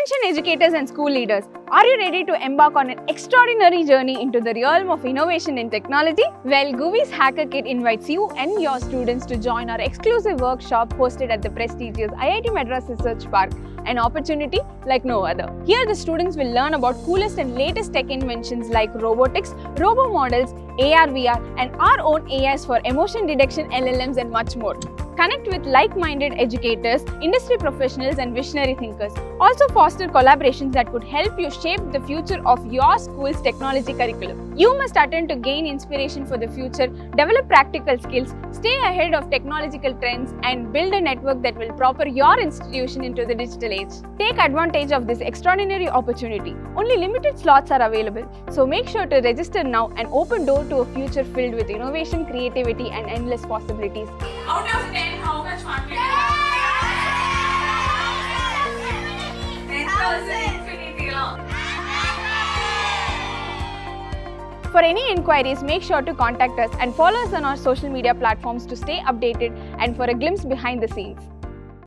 Attention educators and school leaders, are you ready to embark on an extraordinary journey into the realm of innovation in technology? Well, GUVI's HackerKID invites you and your students to join our exclusive workshop hosted at the prestigious IIT Madras Research Park, an opportunity like no other. Here the students will learn about coolest and latest tech inventions like robotics, robo models, AR, VR and our own AIs for emotion detection, LLMs and much more. Connect with like-minded educators, industry professionals and visionary thinkers. Also foster collaborations that could help you shape the future of your school's technology curriculum. You must attend to gain inspiration for the future, develop practical skills, stay ahead of technological trends and build a network that will propel your institution into the digital age. Take advantage of this extraordinary opportunity. Only limited slots are available, so make sure to register now and open door to a future filled with innovation, creativity and endless possibilities. Out of 10, how much market do you have? 10,000 infinity long. For any inquiries, make sure to contact us and follow us on our social media platforms to stay updated and for a glimpse behind the scenes.